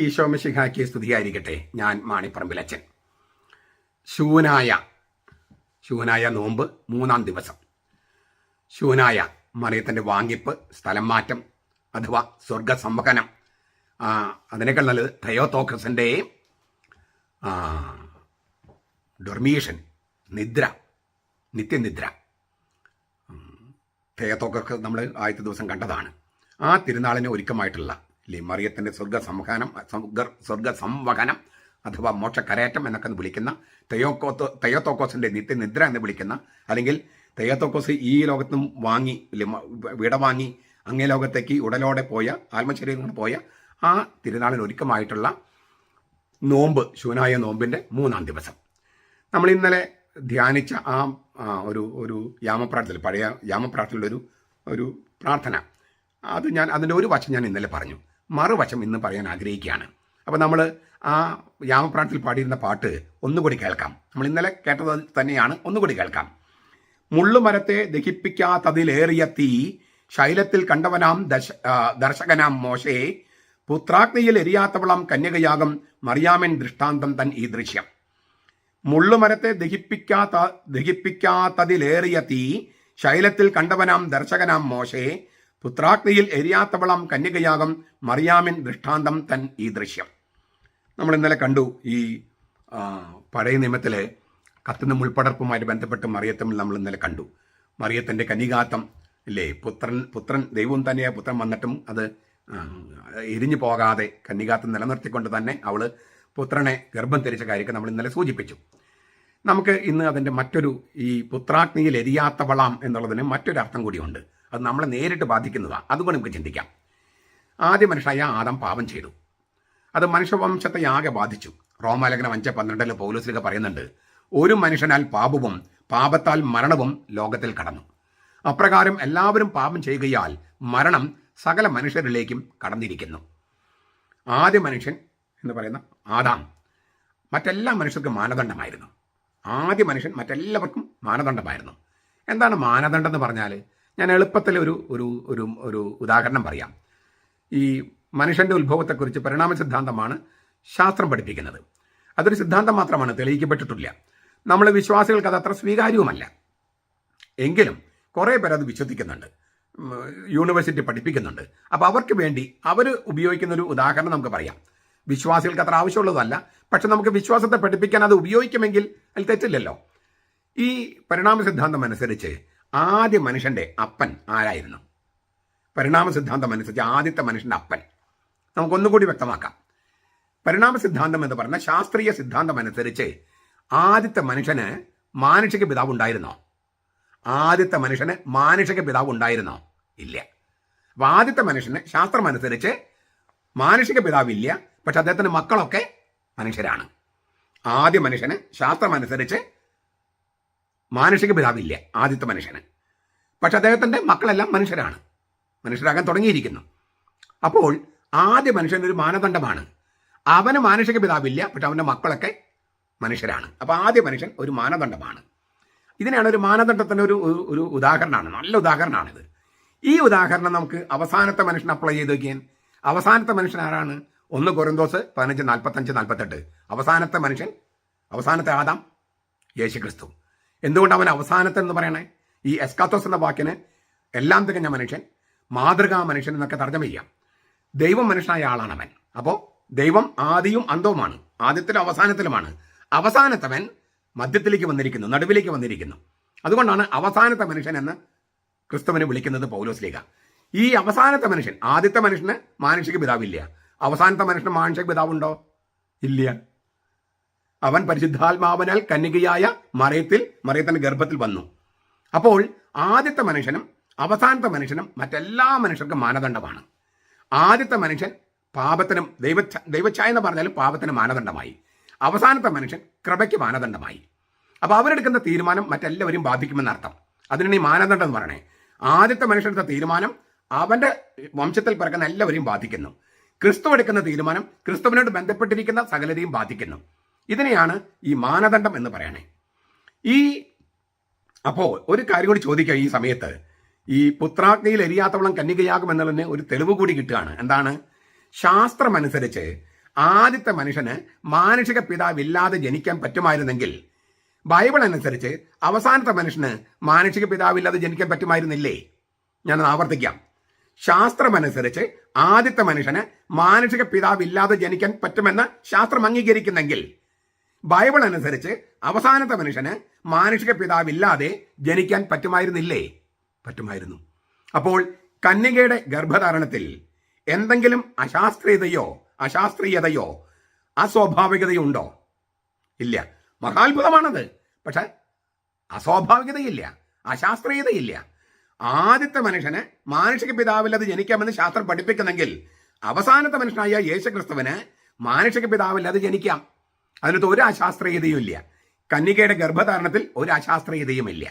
ഈശോ മിശിഹായ്ക്ക് സ്തുതിയായിരിക്കട്ടെ. ഞാൻ മാണിപ്പറമ്പിലച്ചൻ. ശൂനായ നോമ്പ് 3-ാം ദിവസം. ശൂനായ മറിയത്തിൻ്റെ വാങ്ങിപ്പ്, സ്ഥലം മാറ്റം അഥവാ സ്വർഗസംവഹനം. അതിനേക്കാൾ നല്ലത് തെയോത്തോക്കസിൻ്റെ ഡൊർമീഷൻ, നിദ്ര, നിത്യനിദ്ര. തെയോത്തോക്കസ് നമ്മൾ ആദ്യത്തെ ദിവസം കണ്ടതാണ്. ആ തിരുനാളിന് ഒരുക്കമായിട്ടുള്ള മറിയത്തിൻ്റെ സ്വർഗസംവഹനം അഥവാ മോക്ഷക്കരേറ്റം എന്നൊക്കെ വിളിക്കുന്ന തെയോത്തോക്കോസിൻ്റെ നിത്യനിദ്ര എന്ന് വിളിക്കുന്ന, അല്ലെങ്കിൽ തെയോത്തോക്കോസ് ഈ ലോകത്തും വാങ്ങി വിട വാങ്ങി അങ്ങേ ലോകത്തേക്ക് ഉടലോടെ പോയ, ആത്മശരീരങ്ങൾ പോയ ആ തിരുനാളിന് ഒരുക്കമായിട്ടുള്ള നോമ്പ്, ശൂനായ നോമ്പിൻ്റെ 3-ാം ദിവസം. നമ്മൾ ഇന്നലെ ധ്യാനിച്ച ഒരു യാമപ്രാർത്ഥന, പഴയ യാമപ്രാർത്ഥനയുടെ ഒരു പ്രാർത്ഥന, അതിൻ്റെ ഒരു വശം ഞാൻ ഇന്നലെ പറഞ്ഞു. മറുവശം ഇന്ന് പറയാൻ ആഗ്രഹിക്കുകയാണ്. അപ്പോൾ നമ്മൾ ആ യാമപ്രാർത്ഥനയിൽ പാടിയിരുന്ന പാട്ട് ഒന്നുകൂടി കേൾക്കാം. നമ്മൾ ഇന്നലെ കേട്ടത് തന്നെയാണ്, ഒന്നുകൂടി കേൾക്കാം. മുള്ളുമരത്തെ ദഹിപ്പിക്കാത്തതിലേറിയ തീ, ശൈലത്തിൽ കണ്ടവനാം ദർശകനാം മോശേ, പുത്രാഗ്നിയിൽ എരിയാത്തവളം കന്യകയാകും മറിയാമൻ ദൃഷ്ടാന്തം തൻ ഈ ദൃശ്യം. മുള്ളുമരത്തെ ദഹിപ്പിക്കാത്തതിലേറിയ തീ, ശൈലത്തിൽ കണ്ടവനാം ദർശകനാം മോശേ, പുത്രാഗ്നിയിൽ എരിയാത്തവളം കന്യകയാകും മറിയാമിൻ ദൃഷ്ടാന്തം തൻ ഈ ദൃശ്യം. നമ്മൾ ഇന്നലെ കണ്ടു ഈ പഴയ നിയമത്തിലെ കത്തുന്ന മുൾപ്പടർപ്പുമായിട്ട് ബന്ധപ്പെട്ട് മറിയത്തമ്മിൽ നമ്മൾ ഇന്നലെ കണ്ടു. മറിയത്തിൻ്റെ കന്യകാത്വം ഇല്ലേ, പുത്രൻ ദൈവം തന്നെയാണ്. പുത്രൻ വന്നിട്ടും അത് എരിഞ്ഞു പോകാതെ കന്യകാത്വം നിലനിർത്തിക്കൊണ്ട് തന്നെ അവൾ പുത്രനെ ഗർഭം ധരിച്ച കാര്യമൊക്കെ നമ്മൾ ഇന്നലെ സൂചിപ്പിച്ചു. നമുക്ക് ഇന്ന് അതിൻ്റെ ഈ പുത്രാഗ്നിയിൽ എരിയാത്തവളാം എന്നുള്ളതിന് മറ്റൊരു അർത്ഥം കൂടിയുണ്ട്. അത് നമ്മളെ നേരിട്ട് ബാധിക്കുന്നതാണ്. അതുകൊണ്ട് നമുക്ക് ചിന്തിക്കാം. ആദ്യ മനുഷ്യനായ ആദം പാപം ചെയ്തു. അത് മനുഷ്യവംശത്തെ ആകെ ബാധിച്ചു. റോമാലേഖനം 5:12 പൗലോസ്ലീഹ പറയുന്നുണ്ട്, ഒരു മനുഷ്യനാൽ പാപവും പാപത്താൽ മരണവും ലോകത്തിൽ കടന്നു. അപ്രകാരം എല്ലാവരും പാപം ചെയ്യുകയാൽ മരണം സകല മനുഷ്യരിലേക്കും കടന്നിരിക്കുന്നു. ആദ്യ മനുഷ്യൻ എന്ന് പറയുന്ന ആദാം മറ്റെല്ലാ മനുഷ്യർക്കും മാനദണ്ഡമായിരുന്നു. ആദ്യ മനുഷ്യൻ മറ്റെല്ലാവർക്കും മാനദണ്ഡമായിരുന്നു. എന്താണ് മാനദണ്ഡം എന്ന് പറഞ്ഞാൽ, ഞാൻ എളുപ്പത്തിൽ ഒരു ഉദാഹരണം പറയാം. ഈ മനുഷ്യൻ്റെ ഉത്ഭവത്തെക്കുറിച്ച് പരിണാമ സിദ്ധാന്തമാണ് ശാസ്ത്രം പഠിപ്പിക്കുന്നത്. അതൊരു സിദ്ധാന്തം മാത്രമാണ്, തെളിയിക്കപ്പെട്ടിട്ടില്ല. നമ്മൾ വിശ്വാസികൾക്ക് അത് അത്ര സ്വീകാര്യവുമല്ല. എങ്കിലും കുറേ പേർ അത് വിശ്വസിക്കുന്നുണ്ട്, യൂണിവേഴ്സിറ്റി പഠിപ്പിക്കുന്നുണ്ട്. അപ്പോൾ അവർക്ക് വേണ്ടി അവർ ഉപയോഗിക്കുന്നൊരു ഉദാഹരണം നമുക്ക് പറയാം. വിശ്വാസികൾക്ക് അത്ര ആവശ്യമുള്ളതല്ല, പക്ഷെ നമുക്ക് വിശ്വാസത്തെ പഠിപ്പിക്കാൻ അത് ഉപയോഗിക്കുമെങ്കിൽ അതിൽ തെറ്റില്ലല്ലോ. ഈ പരിണാമ സിദ്ധാന്തം അനുസരിച്ച് ആദ്യ മനുഷ്യൻ്റെ അപ്പൻ ആരായിരുന്നു? പരിണാമ സിദ്ധാന്തം അനുസരിച്ച് ആദ്യത്തെ മനുഷ്യൻ്റെ അപ്പൻ നമുക്കൊന്നുകൂടി വ്യക്തമാക്കാം. പരിണാമ സിദ്ധാന്തം എന്ന് പറഞ്ഞ ശാസ്ത്രീയ സിദ്ധാന്തം അനുസരിച്ച് ആദ്യത്തെ മനുഷ്യന് മാനുഷിക പിതാവ് ഉണ്ടായിരുന്നോ? ആദ്യത്തെ മനുഷ്യന് മാനുഷിക പിതാവ് ഉണ്ടായിരുന്നോ? ഇല്ല. അപ്പോൾ ആദ്യത്തെ മനുഷ്യന് ശാസ്ത്രം അനുസരിച്ച് മാനുഷിക പിതാവില്ല, പക്ഷെ അദ്ദേഹത്തിൻ്റെ മക്കളൊക്കെ മനുഷ്യരാണ്. ആദ്യ മനുഷ്യന് ശാസ്ത്രം അനുസരിച്ച് മാനുഷിക പിതാവില്ല ആദ്യത്തെ മനുഷ്യന്, പക്ഷെ അദ്ദേഹത്തിൻ്റെ മക്കളെല്ലാം മനുഷ്യരാകാൻ തുടങ്ങിയിരിക്കുന്നു. അപ്പോൾ ആദ്യ മനുഷ്യനൊരു മാനദണ്ഡമാണ്. അവന് മാനുഷിക പിതാവില്ല, പക്ഷെ അവൻ്റെ മക്കളൊക്കെ മനുഷ്യരാണ്. അപ്പോൾ ആദ്യ മനുഷ്യൻ ഒരു മാനദണ്ഡമാണ്. ഇതിനാണ് ഒരു മാനദണ്ഡത്തിൻ്റെ ഒരു ഉദാഹരണമാണ്, നല്ല ഉദാഹരണമാണിത്. ഈ ഉദാഹരണം നമുക്ക് അവസാനത്തെ മനുഷ്യൻ അപ്ലൈ ചെയ്ത് നോക്കിയാൽ, അവസാനത്തെ മനുഷ്യൻ ആരാണ്? 1 കൊരിന്തോസ് 15:45-48. അവസാനത്തെ മനുഷ്യൻ, അവസാനത്തെ ആദാം യേശുക്രിസ്തു. എന്തുകൊണ്ട് അവൻ അവസാനത്തെ എന്ന് പറയണേ? ഈ എസ്കാത്തോസ് എന്ന വാക്കിന് എല്ലാം തികഞ്ഞ മനുഷ്യൻ, മാതൃകാ മനുഷ്യൻ എന്നൊക്കെ തർജ്ജമ ചെയ്യാം. ദൈവം മനുഷ്യനായ ആളാണ് അവൻ. അപ്പോൾ ദൈവം ആദിയും അന്തവുമാണ്, ആദ്യത്തിലും അവസാനത്തിലുമാണ്. അവസാനത്തവൻ മധ്യത്തിലേക്ക് വന്നിരിക്കുന്നു, നടുവിലേക്ക് വന്നിരിക്കുന്നു. അതുകൊണ്ടാണ് അവസാനത്തെ മനുഷ്യൻ എന്ന് ക്രിസ്തുവിനെ വിളിക്കുന്നത് പൗലോസ്ലീഹ. ഈ അവസാനത്തെ മനുഷ്യൻ, ആദ്യത്തെ മനുഷ്യന് മാനുഷിക പിതാവില്ല, അവസാനത്തെ മനുഷ്യന് മാനുഷിക പിതാവുണ്ടോ? ഇല്ല. അവൻ പരിശുദ്ധാത്മാവിനാൽ കന്യകയായ മറിയത്തിന്റെ ഗർഭത്തിൽ വന്നു. അപ്പോൾ ആദ്യത്തെ മനുഷ്യനും അവസാനത്തെ മനുഷ്യനും മറ്റെല്ലാ മനുഷ്യർക്കും മാനദണ്ഡമാണ്. ആദ്യത്തെ മനുഷ്യൻ പാപത്തിനും ദൈവച്ഛായ എന്ന് പറഞ്ഞാലും പാപത്തിന് മാനദണ്ഡമായി. അവസാനത്തെ മനുഷ്യൻ കൃപയ്ക്ക് മാനദണ്ഡമായി. അപ്പോൾ അവരെടുക്കുന്ന തീരുമാനം മറ്റെല്ലാവരും ബാധിക്കുമെന്നർത്ഥം. അതിനാണ് ഈ മാനദണ്ഡം എന്ന് പറയണേ. ആദ്യത്തെ മനുഷ്യനെടുത്ത തീരുമാനം അവൻ്റെ വംശത്തിൽ പിറക്കുന്ന എല്ലാവരെയും ബാധിക്കുന്നു. ക്രിസ്തു എടുക്കുന്ന തീരുമാനം ക്രിസ്തുവിനോട് ബന്ധപ്പെട്ടിരിക്കുന്ന സകലരെയും ബാധിക്കുന്നു. ഇതിനെയാണ് ഈ മാനദണ്ഡം എന്ന് പറയണേ. അപ്പോൾ ഒരു കാര്യം കൂടി ചോദിക്കാം ഈ സമയത്ത്. ഈ പുത്രാഗ്നിയിൽ എരിയാത്തവളം കന്യകയാകും എന്നുള്ളതിന് ഒരു തെളിവ് കൂടി കിട്ടുകയാണ്. എന്താണ്? ശാസ്ത്രമനുസരിച്ച് ആദ്യത്തെ മനുഷ്യന് മാനുഷിക പിതാവില്ലാതെ ജനിക്കാൻ പറ്റുമായിരുന്നെങ്കിൽ ബൈബിൾ അനുസരിച്ച് അവസാനത്തെ മനുഷ്യന് മാനുഷിക പിതാവില്ലാതെ ജനിക്കാൻ പറ്റുമായിരുന്നില്ലേ? ഞാനത് ആവർത്തിക്കാം. ശാസ്ത്രമനുസരിച്ച് ആദ്യത്തെ മനുഷ്യന് മാനുഷിക പിതാവില്ലാതെ ജനിക്കാൻ പറ്റുമെന്ന് ശാസ്ത്രം അംഗീകരിക്കുന്നെങ്കിൽ ബൈബിൾ അനുസരിച്ച് അവസാനത്തെ മനുഷ്യന് മാനുഷിക പിതാവില്ലാതെ ജനിക്കാൻ പറ്റുമായിരുന്നില്ലേ? പറ്റുമായിരുന്നു. അപ്പോൾ കന്യകയുടെ ഗർഭധാരണത്തിൽ എന്തെങ്കിലും അശാസ്ത്രീയതയോ അസ്വാഭാവികതയോ ഉണ്ടോ? ഇല്ല. മഹാത്ഭുതമാണത്. പക്ഷെ അസ്വാഭാവികതയില്ല, അശാസ്ത്രീയതയില്ല. ആദ്യത്തെ മനുഷ്യന് മാനുഷിക പിതാവില്ലാതെ ജനിക്കാമെന്ന് ശാസ്ത്രം പഠിപ്പിക്കുന്നെങ്കിൽ അവസാനത്തെ മനുഷ്യനായ യേശുക്രിസ്തുവിന് മാനുഷിക പിതാവില്ലാതെ ജനിക്കാം. അതിനകത്ത് ഒരു അശാസ്ത്രീയതയും ഇല്ല. കന്യകയുടെ ഗർഭധാരണത്തിൽ ഒരു അശാസ്ത്രീയതയും ഇല്ല.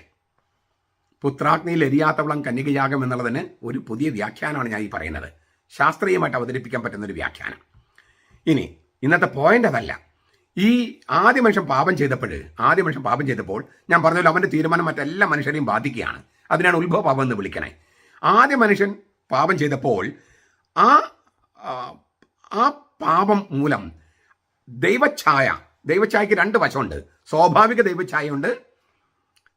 പുത്രാഗ്നിയിൽ എരിയാത്തവളം കന്യകയാഗം എന്നുള്ളതിന് ഒരു പുതിയ വ്യാഖ്യാനമാണ് ഞാൻ ഈ പറയുന്നത്. ശാസ്ത്രീയമായിട്ട് അവതരിപ്പിക്കാൻ പറ്റുന്ന ഒരു വ്യാഖ്യാനം. ഇനി ഇന്നത്തെ പോയിന്റ് അതല്ല. ഈ ആദ്യ മനുഷ്യൻ പാപം ചെയ്തപ്പോൾ ഞാൻ പറഞ്ഞല്ലോ, അവന്റെ തീരുമാനം മറ്റെല്ലാ മനുഷ്യരെയും ബാധിക്കുകയാണ്. അതിനാണ് ഉത്ഭവ പാപം എന്ന് വിളിക്കണേ. ആദ്യ മനുഷ്യൻ പാപം ചെയ്തപ്പോൾ ആ പാപം മൂലം ദൈവഛായയ്ക്ക് രണ്ട് വശമുണ്ട്. സ്വാഭാവിക ദൈവഛായയുണ്ട്,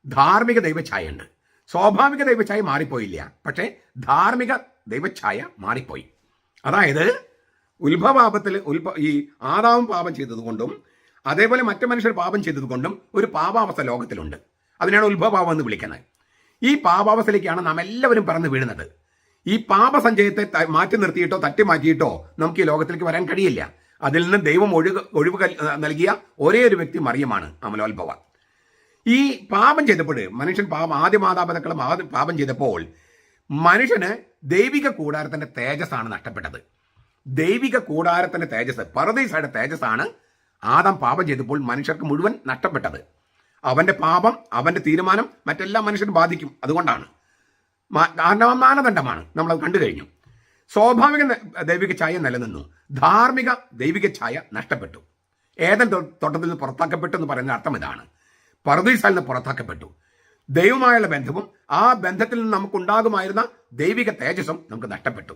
ധാർമ്മിക ദൈവഛായയുണ്ട്. സ്വാഭാവിക ദൈവഛായ മാറിപ്പോയില്ല, പക്ഷേ ധാർമ്മിക ദൈവഛായ മാറിപ്പോയി. അതായത് ഉത്ഭവപാപത്തിൽ ഈ ആദാവും പാപം ചെയ്തതുകൊണ്ടും അതേപോലെ മറ്റു മനുഷ്യർ പാപം ചെയ്തതുകൊണ്ടും ഒരു പാപാവസ്ഥ ലോകത്തിലുണ്ട്. അതിനാണ് ഉത്ഭവപാപം എന്ന് വിളിക്കുന്നത്. ഈ പാപാവസ്ഥയിലേക്കാണ് നാം എല്ലാവരും പറന്ന് വീഴുന്നത്. ഈ പാപസഞ്ചയത്തെ മാറ്റി നിർത്തിയിട്ടോ തട്ടി മാറ്റിയിട്ടോ നമുക്ക് ഈ ലോകത്തിലേക്ക് വരാൻ കഴിയില്ല. അതിൽ നിന്ന് ദൈവം ഒഴിവ് നൽകിയ ഒരേ ഒരു വ്യക്തി മറിയമാണ്, അമലോത്ഭവ. ഈ പാപം ചെയ്തപ്പോൾ മനുഷ്യൻ ആദ്യ മാതാപിതാക്കളും പാപം ചെയ്തപ്പോൾ മനുഷ്യന് ദൈവിക കൂടാരത്തിന്റെ തേജസ്സാണ് നഷ്ടപ്പെട്ടത്. ദൈവിക കൂടാരത്തിന്റെ തേജസ്, പറുദീസയുടെ തേജസ്സാണ് ആദാം പാപം ചെയ്തപ്പോൾ മനുഷ്യർക്ക് മുഴുവൻ നഷ്ടപ്പെട്ടത്. അവന്റെ പാപം, അവന്റെ തീരുമാനം മറ്റെല്ലാ മനുഷ്യരും ബാധിക്കും. അതുകൊണ്ടാണ് മാനദണ്ഡമാണ്. നമ്മളത് കണ്ടു കഴിഞ്ഞു. സ്വാഭാവിക ദൈവിക ഛായ നിലനിന്നു, ധാർമ്മിക ദൈവിക ഛായ നഷ്ടപ്പെട്ടു. ഏതൻ തോട്ടത്തിൽ നിന്ന് പുറത്താക്കപ്പെട്ടു എന്ന് പറയുന്ന അർത്ഥം ഇതാണ്. പറുദീസയിൽ നിന്ന് പുറത്താക്കപ്പെട്ടു. ദൈവമായുള്ള ബന്ധവും ആ ബന്ധത്തിൽ നിന്ന് നമുക്കുണ്ടാകുമായിരുന്ന ദൈവിക തേജസ്സും നമുക്ക് നഷ്ടപ്പെട്ടു.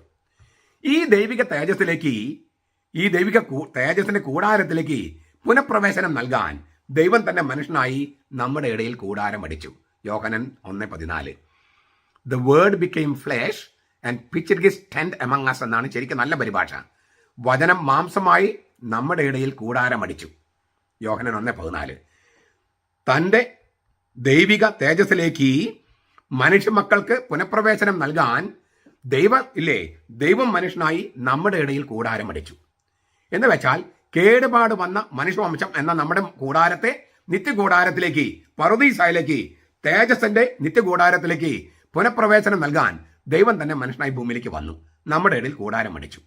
ഈ ദൈവിക തേജസ്സിന്റെ കൂടാരത്തിലേക്ക് പുനഃപ്രവേശനം നൽകാൻ ദൈവം തന്നെ മനുഷ്യനായി നമ്മുടെ ഇടയിൽ കൂടാരമടിച്ചു. യോഹന്നാൻ 1:14. The word became flesh and pitched his tent among us എന്നാണ് ശരിക്കും നല്ല പരിഭാഷ. വചനം മാംസമായി നമ്മുടെ ഇടയിൽ കൂടാരമടിച്ചു. യോഹന്നാൻ 1:14. തൻ്റെ ദൈവിക തേജസ്സിലേക്ക് മനുഷ്യ മക്കൾക്ക് പുനഃപ്രവേശനം നൽകാൻ ദൈവം മനുഷ്യനായി നമ്മുടെ ഇടയിൽ കൂടാരമടിച്ചു. എന്ന് വെച്ചാൽ കേടുപാട് വന്ന മനുഷ്യവംശം എന്ന നമ്മുടെ കൂടാരത്തെ നിത്യകൂടാരത്തിലേക്ക്, പറുദീസയിലേക്ക്, തേജസ്സിന്റെ നിത്യകൂടാരത്തിലേക്ക് പുനഃപ്രവേശനം നൽകാൻ ദൈവം തന്നെ മനുഷ്യനായി ഭൂമിയിലേക്ക് വന്നു, നമ്മുടെ ഇടയിൽ കൂടാരമടിച്ചു.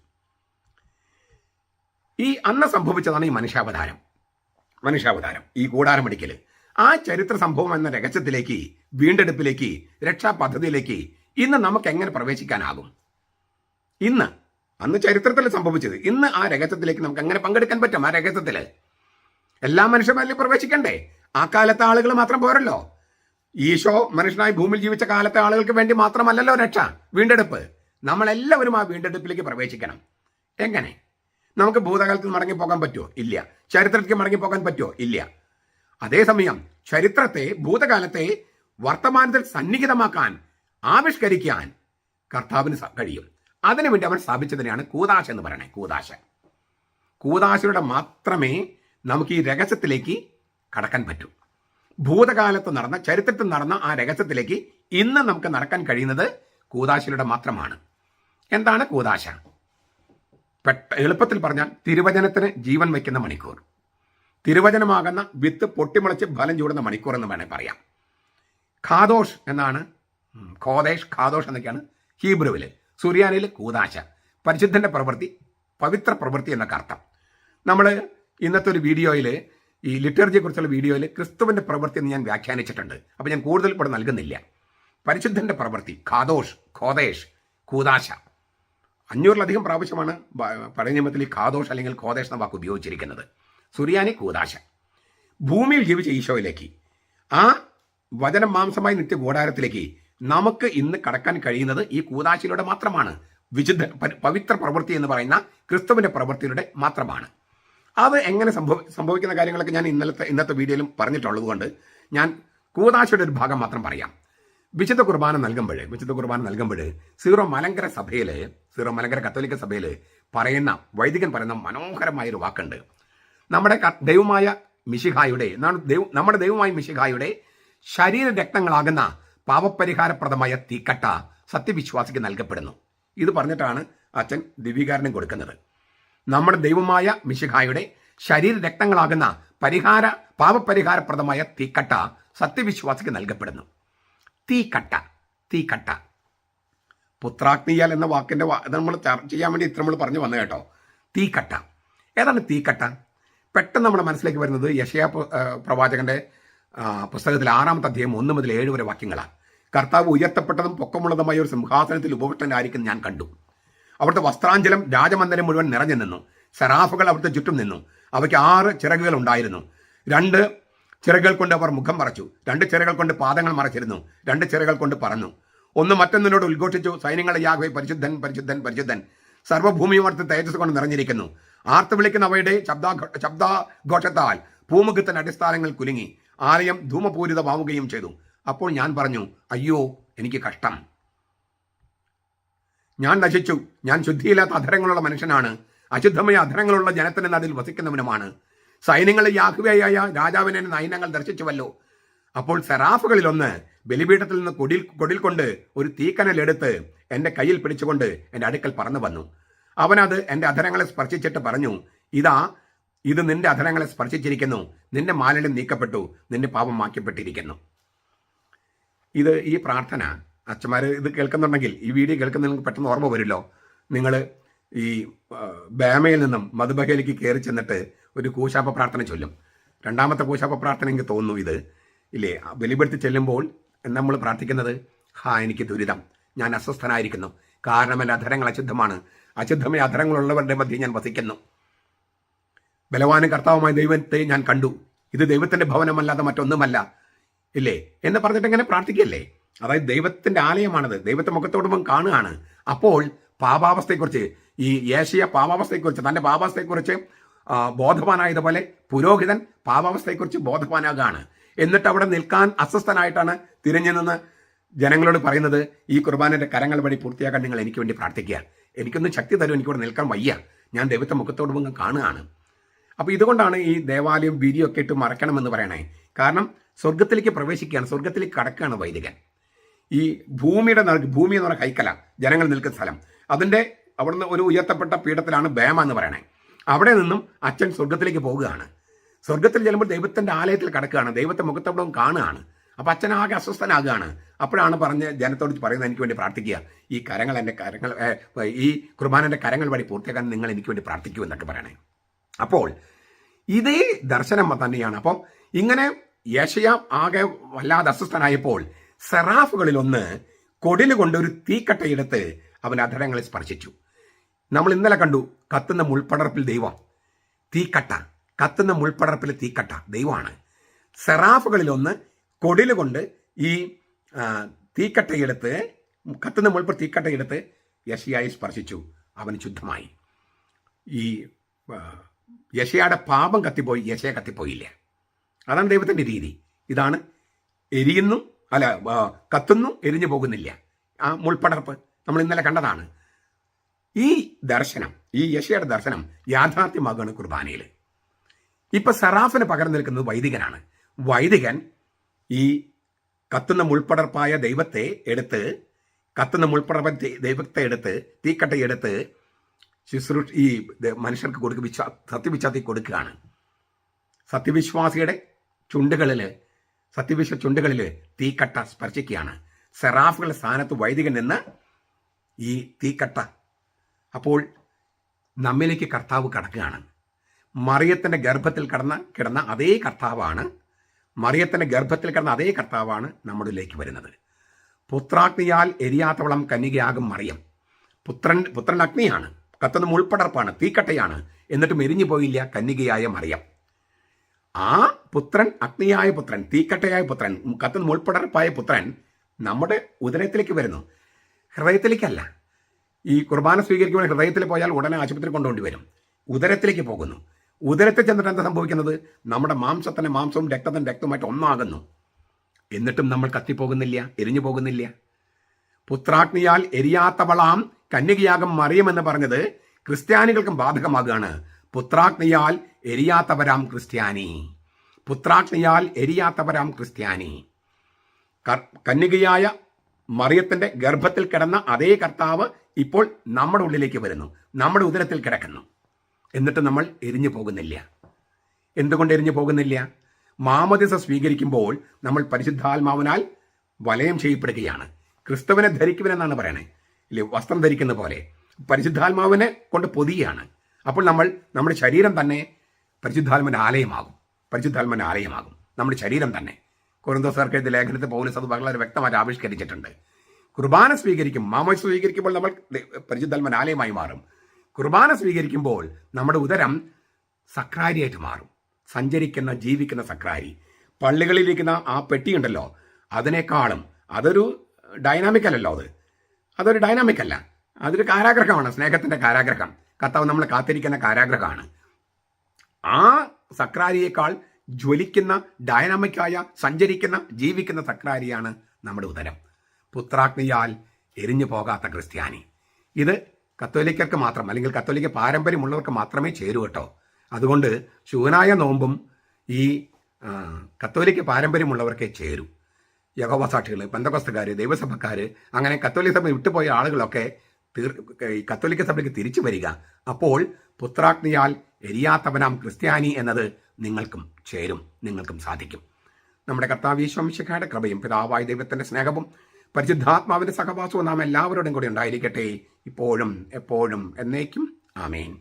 ഈ അന്ന് സംഭവിച്ചതാണ് ഈ മനുഷ്യാവതാരം. ഈ കൂടാരമടിക്കൽ ആ ചരിത്ര സംഭവം എന്ന രഹസ്യത്തിലേക്ക്, വീണ്ടെടുപ്പിലേക്ക്, രക്ഷാപദ്ധതിയിലേക്ക് ഇന്ന് നമുക്ക് എങ്ങനെ പ്രവേശിക്കാനാകും? അന്ന് ചരിത്രത്തിൽ സംഭവിച്ചത്, ഇന്ന് ആ രഹസ്യത്തിലേക്ക് നമുക്ക് എങ്ങനെ പങ്കെടുക്കാൻ പറ്റും? ആ രഹസ്യത്തിൽ എല്ലാ മനുഷ്യന്മാരിലും പ്രവേശിക്കണ്ടേ? ആ കാലത്തെ ആളുകൾ മാത്രം പോരല്ലോ. ഈശോ മനുഷ്യനായി ഭൂമിയിൽ ജീവിച്ച കാലത്തെ ആളുകൾക്ക് വേണ്ടി മാത്രമല്ലല്ലോ രക്ഷ, വീണ്ടെടുപ്പ്. നമ്മളെല്ലാവരും ആ വീണ്ടെടുപ്പിലേക്ക് പ്രവേശിക്കണം. എങ്ങനെ? നമുക്ക് ഭൂതകാലത്തിൽ മടങ്ങിപ്പോകാൻ പറ്റുമോ? ഇല്ല. ചരിത്രത്തിലേക്ക് മടങ്ങിപ്പോകാൻ പറ്റുമോ? ഇല്ല. അതേസമയം ചരിത്രത്തെ, ഭൂതകാലത്തെ വർത്തമാനത്തിൽ സന്നിഹിതമാക്കാൻ, ആവിഷ്കരിക്കാൻ കർത്താവിന് കഴിയും. അതിനുവേണ്ടി അവൻ സ്ഥാപിച്ചതിനെയാണ് കൂദാശ എന്ന് പറയണേ. കൂദാശയുടെ മാത്രമേ നമുക്ക് ഈ രഹസ്യത്തിലേക്ക് കടക്കാൻ പറ്റൂ. ഭൂതകാലത്ത് നടന്ന, ചരിത്രത്തിൽ നടന്ന ആ രഹസ്യത്തിലേക്ക് ഇന്ന് നമുക്ക് നടക്കാൻ കഴിയുന്നത് കൂദാശയിലൂടെ മാത്രമാണ്. എന്താണ് കൂദാശ? എളുപ്പത്തിൽ പറഞ്ഞാൽ തിരുവചനത്തിന് ജീവൻ വയ്ക്കുന്ന മണിക്കൂർ, തിരുവചനമാകുന്ന വിത്ത് പൊട്ടിമുളച്ച് ഫലം ചൂടുന്ന മണിക്കൂർ എന്ന് വേണേൽ പറയാം. ഖാദോഷ് എന്നാണ്, ഖാദോഷ് എന്നൊക്കെയാണ് ഹീബ്രുവിൽ. സുറിയാനിൽ കൂദാശ, പരിശുദ്ധന്റെ പ്രവൃത്തി, പവിത്ര പ്രവൃത്തി എന്നൊക്കെ അർത്ഥം. നമ്മൾ ഇന്നത്തെ ഒരു വീഡിയോയിൽ, ഈ ലിറ്റർജിയെ കുറിച്ചുള്ള വീഡിയോയിൽ ക്രിസ്തുവിന്റെ പ്രവൃത്തി എന്ന് ഞാൻ വ്യാഖ്യാനിച്ചിട്ടുണ്ട്. അപ്പോൾ ഞാൻ കൂടുതൽ ഇവിടെ നൽകുന്നില്ല. പരിശുദ്ധന്റെ പ്രവൃത്തി, ഖോദേശ്, കൂദാശ 500-ലധികം പ്രാവശ്യമാണ് പഴയ നിയമത്തിൽ ഈ ഖാദോഷ് അല്ലെങ്കിൽ ഖോദേശ് എന്ന വാക്ക് ഉപയോഗിച്ചിരിക്കുന്നത്. സുറിയാനി കൂദാശ. ഭൂമിയിൽ ജീവിച്ച ഈശോയിലേക്ക്, ആ വചനം മാംസമായി നിത്യകൂടാരത്തിലേക്ക് നമുക്ക് ഇന്ന് കടക്കാൻ കഴിയുന്നത് ഈ കൂദാശയിലൂടെ മാത്രമാണ്. പവിത്ര പ്രവൃത്തി എന്ന് പറയുന്ന ക്രിസ്തുവിന്റെ പ്രവൃത്തിയിലൂടെ മാത്രമാണ്. അത് എങ്ങനെ സംഭവിക്കുന്ന കാര്യങ്ങളൊക്കെ ഞാൻ ഇന്നത്തെ വീഡിയോയിലും പറഞ്ഞിട്ടുള്ളത് കൊണ്ട് ഞാൻ കൂതാശയുടെ ഒരു ഭാഗം മാത്രം പറയാം. വിശുദ്ധ കുർബാന നൽകുമ്പോൾ സീറോ മലങ്കര കത്തോലിക്ക സഭയിൽ വൈദികൻ പറയുന്ന മനോഹരമായൊരു വാക്കുണ്ട്. നമ്മുടെ ദൈവമായ മിശിഹായുടെ ശരീര രക്തങ്ങളാകുന്ന പാപപരിഹാരപ്രദമായ തീക്കട്ട സത്യവിശ്വാസിക്ക് നൽകപ്പെടുന്നു. ഇത് പറഞ്ഞിട്ടാണ് അച്ഛൻ ദിവ്യീകരണം കൊടുക്കുന്നത്. നമ്മുടെ ദൈവമായ മിശിഹായുടെ ശരീര രക്തങ്ങളാകുന്ന പാപപരിഹാരപ്രദമായ തീക്കട്ട സത്യവിശ്വാസിക്ക് നൽകപ്പെടുന്നു. തീക്കട്ട പുത്രാഗ്നിയാൽ എന്ന വാക്കിന്റെ നമ്മൾ ചർച്ച ചെയ്യാൻ വേണ്ടി നമ്മൾ പറഞ്ഞു വന്നു കേട്ടോ. തീക്കട്ട ഏതാണ് തീക്കട്ട? പെട്ടെന്ന് നമ്മുടെ മനസ്സിലേക്ക് വരുന്നത് യെശയ്യാ പ്രവാചകന്റെ പുസ്തകത്തിൽ 6-ാമത്തെ അധ്യായം 1 മുതൽ 7 വരെ വാക്യങ്ങളാണ്. കർത്താവ് ഉയർത്തപ്പെട്ടതും പൊക്കമുള്ളതുമായ ഒരു സിംഹാസനത്തിൽ ഉപവിഷ്ടനായിരിക്കും ഞാൻ കണ്ടു. അവിടുത്തെ വസ്ത്രാഞ്ചലം രാജമന്ദിരം മുഴുവൻ നിറഞ്ഞു നിന്നു. സെറാഫുകൾ അവിടുത്തെ ചുറ്റും നിന്നു. അവയ്ക്ക് 6 ചിറകുകൾ ഉണ്ടായിരുന്നു. 2 ചിറകുകൾ കൊണ്ട് അവർ മുഖം മറച്ചു, 2 ചിറകുകൾ കൊണ്ട് പാദങ്ങൾ മറച്ചിരുന്നു, 2 ചിറകുകൾ കൊണ്ട് പറന്നു. ഒന്ന് മറ്റൊന്നിനോട് ഉദ്ഘോഷിച്ചു, സൈന്യങ്ങളെ യാഹ്വേ പരിശുദ്ധൻ പരിശുദ്ധൻ പരിശുദ്ധൻ, സർവ്വഭൂമിയും അവിടുത്തെ തേജസ് കൊണ്ട് നിറഞ്ഞിരിക്കുന്നു. ആർത്ത് വിളിക്കുന്ന അവയുടെ ശബ്ദഘോഷത്താൽ ഭൂമുഖത്തിന്റെ അടിസ്ഥാനങ്ങൾ കുലുങ്ങി, ആലയം ധൂമപൂരിതമാവുകയും ചെയ്തു. അപ്പോൾ ഞാൻ പറഞ്ഞു, അയ്യോ എനിക്ക് കഷ്ടം, ഞാൻ നശിച്ചു, ഞാൻ ശുദ്ധിയില്ലാത്ത അധരങ്ങളുള്ള മനുഷ്യനാണ്, അശുദ്ധമായ അധരങ്ങളുള്ള ജനത്തിന് നടുവിൽ വസിക്കുന്നവനുമാണ്. സൈന്യങ്ങളെ യാഹ്വേയായ രാജാവിനെ നയനങ്ങൾ ദർശിച്ചുവല്ലോ. അപ്പോൾ സെറാഫുകളിലൊന്ന് ബലിപീഠത്തിൽ നിന്ന് കൊടിൽ കൊണ്ട് ഒരു തീക്കനലെടുത്ത് എൻ്റെ കയ്യിൽ പിടിച്ചുകൊണ്ട് എൻ്റെ അടുക്കൽ പറന്നു വന്നു. അവനത് എൻ്റെ അധരങ്ങളെ സ്പർശിച്ചിട്ട് പറഞ്ഞു, ഇത് നിന്റെ അധരങ്ങളെ സ്പർശിച്ചിരിക്കുന്നു, നിന്റെ മാലിന്യം നീക്കപ്പെട്ടു, നിന്റെ പാപം മാറ്റപ്പെട്ടിരിക്കുന്നു. ഈ പ്രാർത്ഥന അച്ഛന്മാർ ഇത് കേൾക്കുന്നുണ്ടെങ്കിൽ, ഈ വീഡിയോ കേൾക്കുന്ന നിങ്ങൾക്ക് പെട്ടെന്ന് ഓർമ്മ വരുമല്ലോ. നിങ്ങൾ ഈ ബേമയിൽ നിന്നും മധുബഹയിലേക്ക് കയറി ചെന്നിട്ട് ഒരു കൂശാപ്പ പ്രാർത്ഥന ചൊല്ലും. 2-ാമത്തെ കൂശാപ്പ പ്രാർത്ഥന എനിക്ക് തോന്നുന്നു ഇത് ഇല്ലേ. ബലിപീഠത്തിൽ ചെല്ലുമ്പോൾ നമ്മൾ പ്രാർത്ഥിക്കുന്നത്, എനിക്ക് ദുരിതം, ഞാൻ അസ്വസ്ഥനായിരിക്കുന്നു, കാരണം എൻ്റെ അധരങ്ങൾ അശുദ്ധമാണ്, അശുദ്ധമായ അധരങ്ങളുള്ളവരുടെ മധ്യേ ഞാൻ വസിക്കുന്നു. ബലവാനും കർത്താവുമായ ദൈവത്തെ ഞാൻ കണ്ടു, ഇത് ദൈവത്തിന്റെ ഭവനമല്ലാതെ മറ്റൊന്നുമല്ല ഇല്ലേ എന്ന് പറഞ്ഞിട്ട് എങ്ങനെ പ്രാർത്ഥിക്കല്ലേ. അതായത് ദൈവത്തിന്റെ ആലയമാണത്, ദൈവത്തെ മുഖത്തോടുമ്പം കാണുകയാണ്. അപ്പോൾ പാപാവസ്ഥയെക്കുറിച്ച് ഈ യേശയ്യ പാപാവസ്ഥയെക്കുറിച്ച്, തൻ്റെ പാപാവസ്ഥയെക്കുറിച്ച് ബോധവാനായതുപോലെ പുരോഹിതൻ പാപാവസ്ഥയെക്കുറിച്ച് ബോധവാനാകാണ്. എന്നിട്ട് അവിടെ നിൽക്കാൻ അസ്വസ്ഥനായിട്ടാണ് തിരിഞ്ഞു നിന്ന് ജനങ്ങളോട് പറയുന്നത്, ഈ കുർബാനയുടെ കരങ്ങൾ വഴി പൂർത്തിയാക്കാൻ നിങ്ങൾ എനിക്ക് വേണ്ടി പ്രാർത്ഥിക്കുക, എനിക്കൊന്നും ശക്തി തരും, എനിക്കിവിടെ നിൽക്കാൻ വയ്യ, ഞാൻ ദൈവത്തെ മുഖത്തോടുമ്പം കാണുകയാണ്. അപ്പോൾ ഇതുകൊണ്ടാണ് ഈ ദേവാലയം വീതിയൊക്കെ ഇട്ട് മറക്കണമെന്ന് പറയണേ. കാരണം സ്വർഗത്തിലേക്ക് പ്രവേശിക്കുകയാണ്, സ്വർഗത്തിലേക്ക് കടക്കുകയാണ് വൈദികൻ. ഈ ഭൂമി എന്ന് പറഞ്ഞ കൈക്കല, ജനങ്ങൾ നിൽക്കുന്ന സ്ഥലം, അതിൻ്റെ അവിടുന്ന് ഒരു ഉയർത്തപ്പെട്ട പീഠത്തിലാണ് ബേമ എന്ന് പറയണേ. അവിടെ നിന്നും അച്ഛൻ സ്വർഗത്തിലേക്ക് പോവുകയാണ്. സ്വർഗത്തിൽ ചെല്ലുമ്പോൾ ദൈവത്തിൻ്റെ ആലയത്തിൽ കിടക്കുകയാണ്, ദൈവത്തെ മുഖത്തോടും കാണുകയാണ്. അപ്പം അച്ഛൻ ആകെ അസ്വസ്ഥനാകുകയാണ്. അപ്പോഴാണ് പറഞ്ഞ് ജനത്തോട് പറയുന്നത്, എനിക്ക് വേണ്ടി പ്രാർത്ഥിക്കുക, ഈ കുർബാനൻ്റെ കരങ്ങൾ വഴി പൂർത്തിയാക്കാൻ നിങ്ങൾ എനിക്ക് വേണ്ടി പ്രാർത്ഥിക്കൂ എന്നൊക്കെ പറയണേ. അപ്പോൾ ഇതേ ദർശനം തന്നെയാണ്. അപ്പം ഇങ്ങനെ യെശയ്യാ ആകെ വല്ലാതെ അസ്വസ്ഥനായപ്പോൾ സെറാഫുകളിലൊന്ന് കൊടില് കൊണ്ട് ഒരു തീക്കട്ടയെടുത്ത് അവൻ അധരങ്ങളെ സ്പർശിച്ചു. നമ്മൾ ഇന്നലെ കണ്ടു, കത്തുന്ന മുൾപ്പടർപ്പിൽ ദൈവം, തീക്കട്ട, കത്തുന്ന മുൾപ്പടർപ്പിൽ തീക്കട്ട ദൈവമാണ്. സെറാഫുകളിലൊന്ന് കൊടില് കൊണ്ട് ഈ തീക്കട്ടയെടുത്ത്, കത്തുന്ന മുൾപ്പടർ തീക്കട്ടയെടുത്ത് യെശയ്യായെ സ്പർശിച്ചു, അവന് ശുദ്ധമായി. ഈ യെശയ്യായുടെ പാപം കത്തിപ്പോയി, യെശയ്യ കത്തിപ്പോയില്ല. അതാണ് ദൈവത്തിൻ്റെ രീതി. ഇതാണ് കത്തുന്നു എരിഞ്ഞു പോകുന്നില്ല. ആ മുൾപ്പടർപ്പ് നമ്മൾ ഇന്നലെ കണ്ടതാണ്. ഈ ദർശനം, ഈ യെശയ്യായുടെ ദർശനം യാഥാർത്ഥ്യമാകുകയാണ് കുർബാനയിൽ. ഇപ്പൊ സെറാഫിന് പകരം നിൽക്കുന്നത് വൈദികനാണ്. വൈദികൻ ഈ കത്തുന്ന മുൾപ്പടർപ്പായ ദൈവത്തെ എടുത്ത് തീക്കട്ടയെടുത്ത് ഈ മനുഷ്യർക്ക് സത്യവിശ്വാസി കൊടുക്കുകയാണ്. സത്യവിശ്വാസിയുടെ ചുണ്ടുകളിൽ തീക്കട്ട സ്പർശിക്കുകയാണ്. സെറാഫുകളുടെ സ്ഥാനത്ത് വൈദികൻ നിന്ന് ഈ തീക്കട്ട. അപ്പോൾ നമ്മിലേക്ക് കർത്താവ് കടക്കുകയാണ്. മറിയത്തിൻ്റെ ഗർഭത്തിൽ കിടന്ന അതേ കർത്താവാണ്, നമ്മളിലേക്ക് വരുന്നത്. പുത്രാഗ്നിയാൽ എരിയാത്തവളം കന്യകയാകും മറിയം. പുത്രൻ അഗ്നിയാണ്, കത്തുന്ന മുൾപ്പടർപ്പാണ്, തീക്കട്ടയാണ്, എന്നിട്ടും എരിഞ്ഞു പോയില്ല കന്യകയായ മറിയം. ആ പുത്രൻ, അഗ്നിയായ പുത്രൻ, തീക്കട്ടയായ പുത്രൻ, കത്തുന്ന മുൾപ്പടർപ്പായ പുത്രൻ നമ്മുടെ ഉദരത്തിലേക്ക് വരുന്നു, ഹൃദയത്തിലേക്കല്ല. ഈ കുർബാന സ്വീകരിക്കുമ്പോൾ ഹൃദയത്തിൽ പോയാൽ ഉടനെ ആശുപത്രി കൊണ്ടുകൊണ്ടി വരും. ഉദരത്തിലേക്ക് പോകുന്നു. ഉദരത്തിൽ ചെന്നിട്ട് എന്താ സംഭവിക്കുന്നത്? നമ്മുടെ മാംസത്തിന് മാംസവും രക്തത്തിന് രക്തവുമായിട്ട് ഒന്നാകുന്നു. എന്നിട്ടും നമ്മൾ കത്തിപ്പോകുന്നില്ല, എരിഞ്ഞു പോകുന്നില്ല. പുത്രാഗ്നിയാൽ എരിയാത്തവളാം കന്യകയാകും മറിയമെന്ന് പറഞ്ഞത് ക്രിസ്ത്യാനികൾക്കും ബാധകമാകുകയാണ്. പുത്രാഗ്നിയാൽ എരിയാത്തവരാം ക്രിസ്ത്യാനി. പുത്രാഗ്നിയാൽ എരിയാത്തവരാം ക്രിസ്ത്യാനി. കന്യകയായ മറിയത്തിന്റെ ഗർഭത്തിൽ കിടന്ന അതേ കർത്താവ് ഇപ്പോൾ നമ്മുടെ ഉള്ളിലേക്ക് വരുന്നു, നമ്മുടെ ഉദരത്തിൽ കിടക്കുന്നു. എന്നിട്ട് നമ്മൾ എരിഞ്ഞു പോകുന്നില്ല. എന്തുകൊണ്ട് എരിഞ്ഞു പോകുന്നില്ല? മാമോദിസ സ്വീകരിക്കുമ്പോൾ നമ്മൾ പരിശുദ്ധാത്മാവിനാൽ വലയം ചെയ്യപ്പെടുകയാണ്. ക്രിസ്തുവിനെ ധരിക്കുവനെന്നാണ് പറയണേ, ഇല്ലേ? വസ്ത്രം ധരിക്കുന്ന പോലെ പരിശുദ്ധാത്മാവിനെ കൊണ്ട് പൊതിയാണ്. അപ്പോൾ നമ്മുടെ ശരീരം തന്നെ പരിശുദ്ധാത്മാവിന്റെ ആലയമാകും. പരിശുദ്ധാത്മാവിന്റെ ആലയമാകും നമ്മുടെ ശരീരം തന്നെ. കൊരിന്തോസ്യർക്ക് എഴുതിയ ലേഖനത്തിൽ പൗലോസ് അത് വളരെ വ്യക്തമായിട്ട് ആവിഷ്കരിച്ചിട്ടുണ്ട്. കുർബാന സ്വീകരിക്കും, മാമോദിസ സ്വീകരിക്കുമ്പോൾ നമ്മൾ പരിശുദ്ധാത്മാവിന്റെ ആലയമായി മാറും. കുർബാന സ്വീകരിക്കുമ്പോൾ നമ്മുടെ ഉദരം സക്രാരിയായിട്ട് മാറും. സഞ്ചരിക്കുന്ന, ജീവിക്കുന്ന സക്രാരി. പള്ളികളിലിരിക്കുന്ന ആ പെട്ടിയുണ്ടല്ലോ, അതിനേക്കാളും അതൊരു ഡൈനാമിക് അല്ലല്ലോ. അതൊരു ഡൈനാമിക് അല്ല, അതൊരു കാരാഗ്രഹമാണ്, സ്നേഹത്തിന്റെ കാരാഗ്രഹം. കർത്താവ് നമ്മളെ കാത്തിരിക്കുന്ന കാരാഗ്രഹമാണ്. ആ സക്രാരിയേക്കാൾ ജ്വലിക്കുന്ന, ഡൈനാമിക്കായ, സഞ്ചരിക്കുന്ന, ജീവിക്കുന്ന സക്രാരിയാണ് നമ്മുടെ ഉദരം. പുത്രാഗ്നിയാൽ എരിഞ്ഞു പോകാത്ത ക്രിസ്ത്യാനി. ഇത് കത്തോലിക്കർക്ക് മാത്രം, അല്ലെങ്കിൽ കത്തോലിക്ക പാരമ്പര്യമുള്ളവർക്ക് മാത്രമേ ചേരൂ കേട്ടോ. അതുകൊണ്ട് ശൂനായ നോമ്പും ഈ കത്തോലിക്ക പാരമ്പര്യമുള്ളവർക്കേ ചേരൂ. യഹോവ സാക്ഷികൾ, പെന്തക്കോസ്തുകാർ, ദൈവസഭക്കാർ, അങ്ങനെ കത്തോലിക്ക സഭ വിട്ടുപോയ ആളുകളൊക്കെ കത്തോലിക്ക സഭയ്ക്ക് തിരിച്ചു വരിക. അപ്പോൾ പുത്രാഗ്നിയാൽ എരിയാത്തവനാം ക്രിസ്ത്യാനി എന്നത് നിങ്ങൾക്കും ചേരും, നിങ്ങൾക്കും സാധിക്കും. നമ്മുടെ കർത്താവ് യേശു മിശിഹായുടെ കൃപയും പിതാവായ ദൈവത്തിന്റെ സ്നേഹവും പരിശുദ്ധാത്മാവിന്റെ സഹവാസവും നാം എല്ലാവരോടും കൂടി ഉണ്ടായിരിക്കട്ടെ, ഇപ്പോഴും എപ്പോഴും എന്നേക്കും. ആമേൻ.